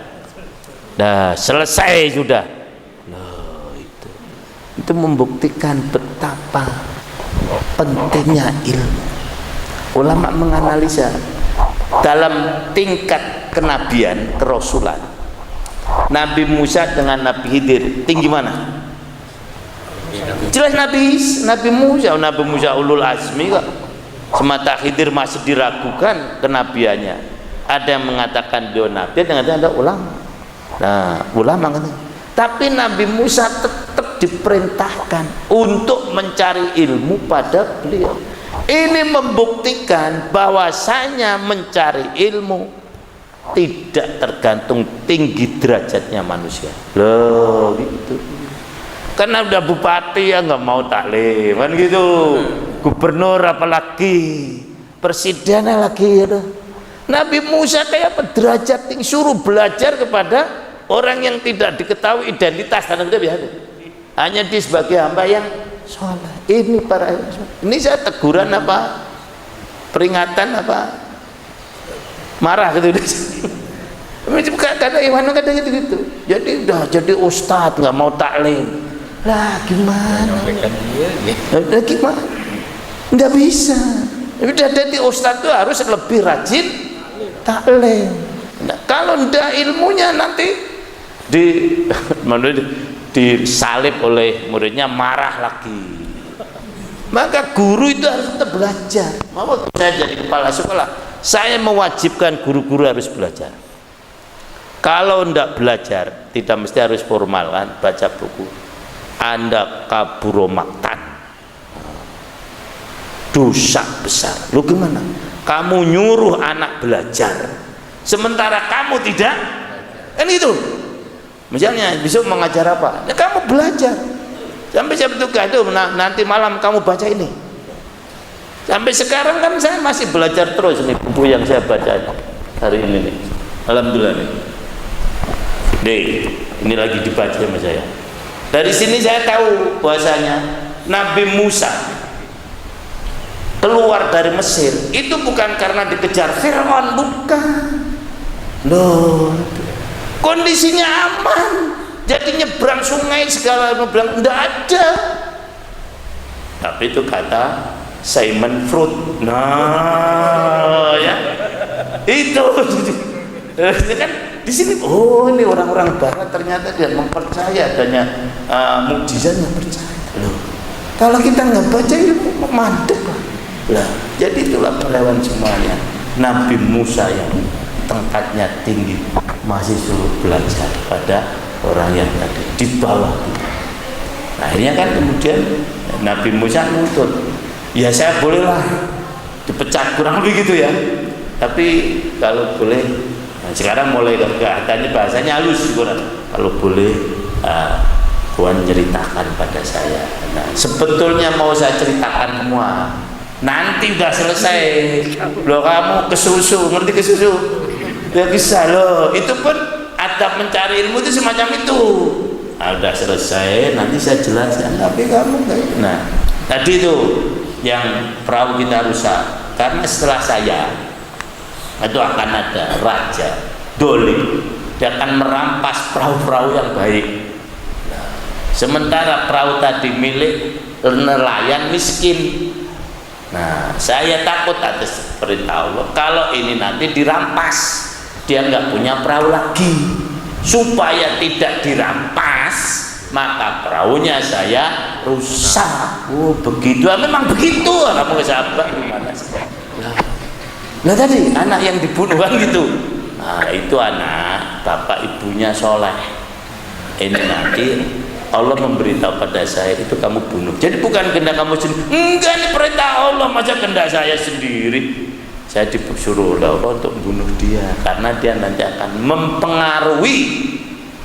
Nah, selesai sudah. Loh, itu membuktikan betapa pentingnya ilmu. Ulama menganalisa dalam tingkat kenabian, kerasulan, Nabi Musa dengan Nabi Khidir tinggi mana? Jelas Nabi Musa ulul azmi kok. Semata Khidir masih diragukan kenabiannya. Ada yang mengatakan dia nabi, ada yang mengatakan ada ulama. Nah, ulama kan. Tapi Nabi Musa tetap diperintahkan untuk mencari ilmu pada beliau. Ini membuktikan bahwasanya mencari ilmu tidak tergantung tinggi derajatnya manusia. Loh, gitu. Karena udah bupati ya nggak mau taklim kan gitu, gubernur apalagi, presiden lagi ya. Nabi Musa kayak derajat tinggi, suruh belajar kepada orang yang tidak diketahui identitas, karena kita biasa hanya di sebagai hamba yang sholat. Ini para, ini saya teguran apa, peringatan apa, marah gitu. Karena Iwan kadang gitu. Jadi udah jadi ustadz nggak mau taklim. Lah gimana? Lah gimana? Nggak bisa. Udah jadi ustadz itu harus lebih rajin taklim. Nah, kalau ndak ilmunya nanti disalib oleh muridnya, marah lagi. Maka guru itu harus tetap belajar. Mau saya jadi kepala sekolah, saya mewajibkan guru-guru harus belajar. Kalau ndak belajar, tidak mesti harus formal kan, baca buku. Anda kaburo maktan, dosa besar. Lu gimana? Kamu nyuruh anak belajar, sementara kamu tidak, kan itu. Misalnya besok mengajar apa? Ya, kamu belajar. Sampai saya betulkan itu nanti malam kamu baca ini. Sampai sekarang kan saya masih belajar terus nih buku yang saya baca hari ini nih. Alhamdulillah nih. Ini lagi dibaca sama saya. Dari sini saya tahu bahwasanya Nabi Musa keluar dari Mesir itu bukan karena dikejar Fir'aun, bukan. Loh, kondisinya aman, jadi nyebrang sungai segala bilang enggak ada. Tapi itu kata Simon Fruit. Nah, ya itu kan di sini. Oh, ini orang-orang barat ternyata dia mempercaya adanya mukjizatnya, percaya. Loh, kalau kita nggak baca itu mandek lah. Jadi itulah pahlawan semuanya. Nabi Musa yang tingkatnya tinggi masih suruh belajar pada orang yang tadi di bawah. Nah, akhirnya kan kemudian Nabi Musa nuntut, ya saya bolehlah dipecat, kurang lebih gitu ya. Tapi kalau boleh, nah sekarang mulai katanya bahasanya halus, kalau boleh Tuhan ceritakan pada saya. Nah, sebetulnya mau saya ceritakan semua, nanti udah selesai loh, kamu kesusu, ngerti kesusu ya bisa loh, itu pun adab mencari ilmu itu semacam itu. Nah, udah selesai nanti saya jelaskan, tapi kamu enggak. Nah, tadi itu yang perahu kita rusak, karena setelah saya itu akan ada raja dolim, dia akan merampas perahu-perahu yang baik. Nah, sementara perahu tadi milik nelayan miskin. Nah, saya takut atas perintah Allah kalau ini nanti dirampas, dia nggak punya perahu lagi. Supaya tidak dirampas, maka perahunya saya rusak. Oh begitu, memang begitu. Kamu sabar gimana sih? Nah tadi anak yang dibunuh kan gitu. Nah itu anak bapak ibunya soleh. Ini nanti Allah memberitahu pada saya itu kamu bunuh. Jadi bukan kehendak kamu sendiri. Enggak, ini perintah Allah, masa kehendak saya sendiri. Saya disuruh oleh Allah untuk bunuh dia karena dia nanti akan mempengaruhi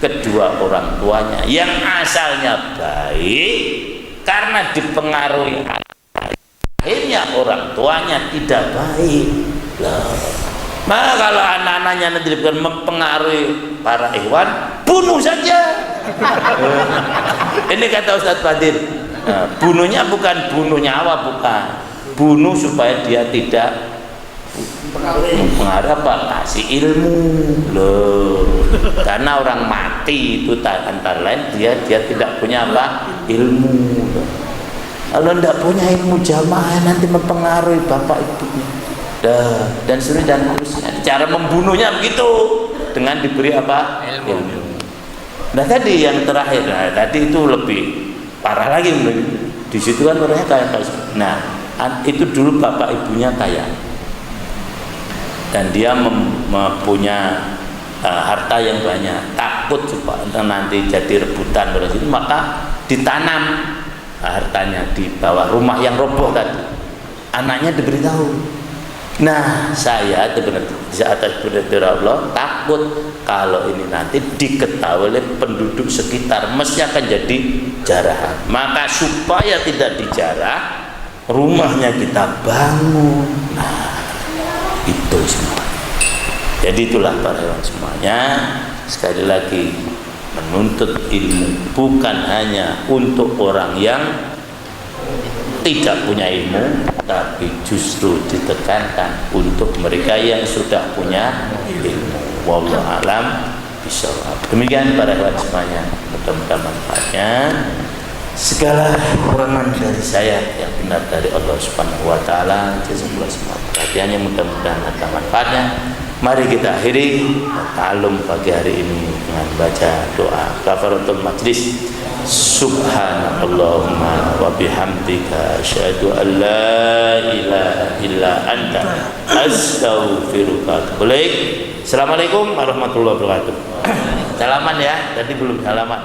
kedua orang tuanya yang asalnya baik, karena dipengaruhi akhirnya orang tuanya tidak baik. Maka kalau anak-anaknya nanti mempengaruhi para ikhwan, bunuh saja. Ini kata Ustadz Fadil, bunuhnya bukan bunuh nyawa, bukan, bunuh supaya dia tidak mempengaruhi apa, kasih ilmu loh. Karena orang mati itu antara lain dia tidak punya apa, ilmu loh. Kalau tidak punya ilmu jamaah nanti mempengaruhi bapak ibunya dan seterusnya. Cara membunuhnya begitu, dengan diberi apa, ilmu. Nah tadi yang terakhir, tadi itu lebih parah lagi. Di situ kan orangnya kaya. Nah itu dulu bapak ibunya kaya dan dia mempunyai harta yang banyak, takut supaya nanti jadi rebutan dari situ, maka ditanam hartanya di bawah rumah yang roboh tadi. Anaknya diberitahu. Nah saya di atas perintah Allah takut kalau ini nanti diketahui oleh penduduk sekitar, mesti akan jadi jarahan. Maka supaya tidak dijarah, rumahnya kita bangun. Nah itu semua. Jadi itulah para hewan semuanya. Sekali lagi, menuntut ilmu bukan hanya untuk orang yang tidak punya ilmu, tapi justru ditekankan untuk mereka yang sudah punya ilmu. Wallahu a'lam bishawab. Demikian para hewan semuanya, mudah-mudahan manfaatnya. Segala kekurangan dari saya, yang benar dari Allah Subhanahu wa taala. Jazakallahu semua perhatiannya, mudah-mudahan ada manfaatnya. Mari kita akhiri ta'alum pagi hari ini dengan baca doa kafaratul majlis. Subhanallahumma wa bihamdika asyhadu an la ilaha illa anta astaghfiruka wa atubu ilaik. Assalamualaikum warahmatullahi wabarakatuh. Salaman ya, tadi belum salaman.